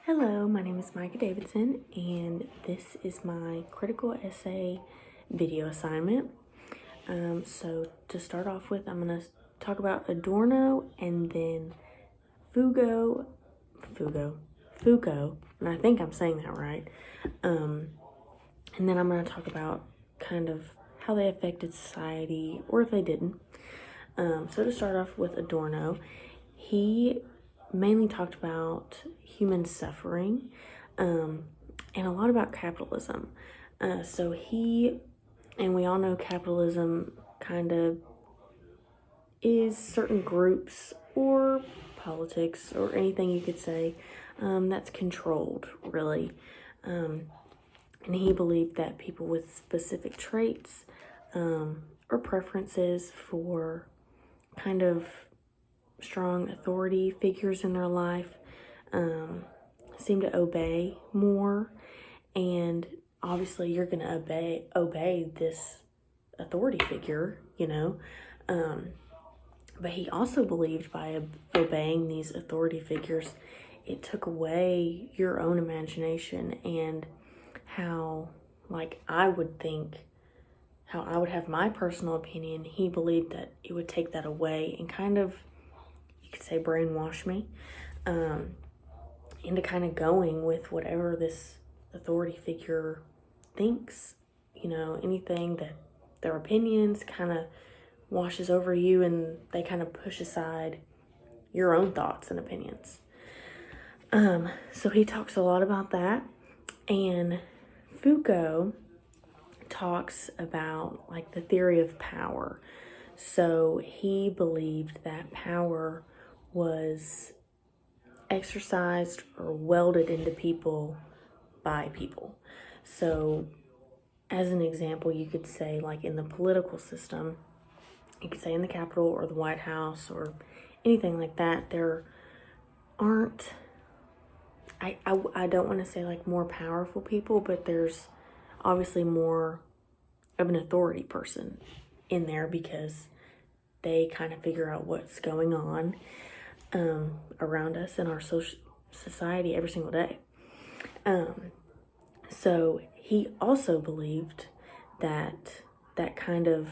Hello, my name is Micah Davidson, and this is my critical essay video assignment. So to start off with, I'm going to talk about Adorno and then Foucault, and I think I'm saying that right. And then I'm going to talk about kind of how they affected society, or if they didn't. So to start off with Adorno, he mainly talked about human suffering and a lot about capitalism. And we all know capitalism kind of is certain groups or politics or anything you could say that's controlled, really. And he believed that people with specific traits or preferences for kind of strong authority figures in their life seem to obey more, and obviously you're going to obey this authority figure, but he also believed by obeying these authority figures, it took away your own imagination and how, like, I would think, how I would have my personal opinion. He believed that it would take that away and kind of, you could say, brainwash me into kind of going with whatever this authority figure thinks. Anything that their opinions kind of washes over you, and they kind of push aside your own thoughts and opinions. So he talks a lot about that. And Foucault talks about like the theory of power. So he believed that power was exercised or welded into people by people. So as an example, you could say, like, in the political system, you could say in the Capitol or the White House or anything like that, there aren't, I don't want to say like more powerful people, but there's obviously more of an authority person in there because they kind of figure out what's going on around us in our society every single day. So he also believed that that kind of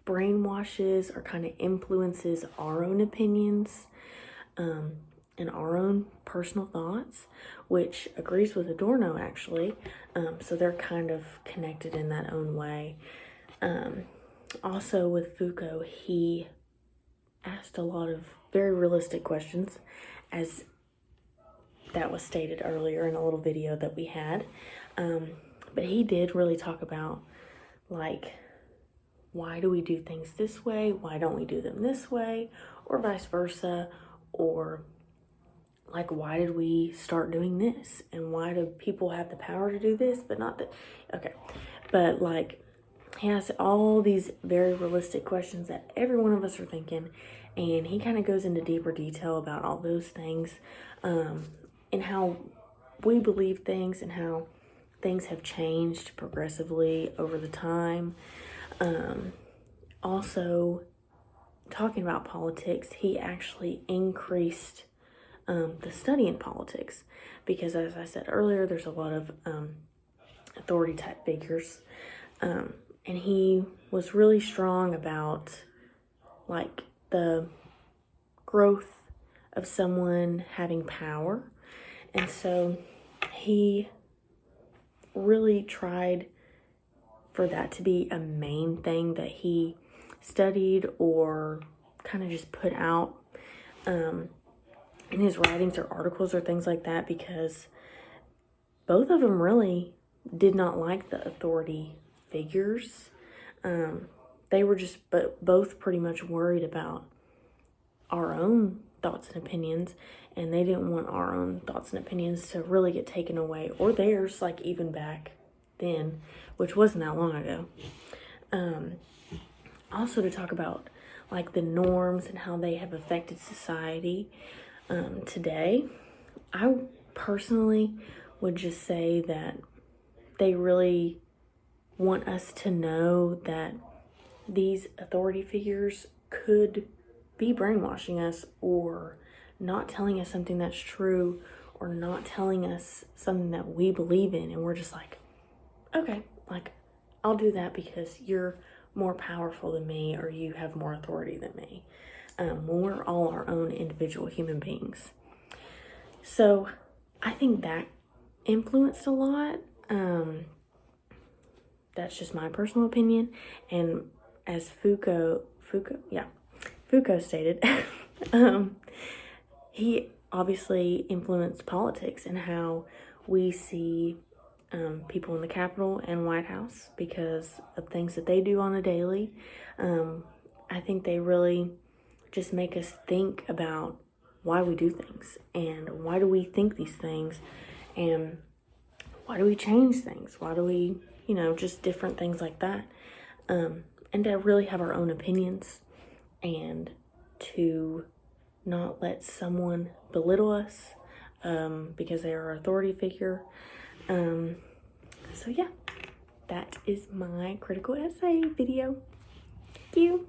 brainwashes or kind of influences our own opinions and our own personal thoughts, which agrees with Adorno, actually. So they're kind of connected in that own way. Also with Foucault, he asked a lot of very realistic questions, as that was stated earlier in a little video that we had. But he did really talk about, like, why do we do things this way? Why don't we do them this way? Or vice versa. Or, like, why did we start doing this? And why do people have the power to do this, but not that? Okay. But, like, he has all these very realistic questions that every one of us are thinking. And he kind of goes into deeper detail about all those things and how we believe things and how things have changed progressively over the time. Also, talking about politics, he actually increased the study in politics because, as I said earlier, there's a lot of authority type figures. And he was really strong about, like, the growth of someone having power. And so he really tried for that to be a main thing that he studied or kind of just put out in his writings or articles or things like that, because both of them really did not like the authority figures. They were just both pretty much worried about our own thoughts and opinions, and they didn't want our own thoughts and opinions to really get taken away, or theirs, like, even back then, which wasn't that long ago. Also to talk about, like, the norms and how they have affected society today, I personally would just say that they really want us to know that these authority figures could be brainwashing us or not telling us something that's true or not telling us something that we believe in, and we're just like, okay, like, I'll do that because you're more powerful than me, or you have more authority than me, when we're all our own individual human beings. So I think that influenced a lot. That's just my personal opinion. And as Foucault stated, he obviously influenced politics and how we see people in the Capitol and White House because of things that they do on a daily. I think they really just make us think about why we do things and why do we think these things and why do we change things? Why do we, just different things like that. And to really have our own opinions and to not let someone belittle us because they are our authority figure. So yeah, that is my critical essay video. Thank you.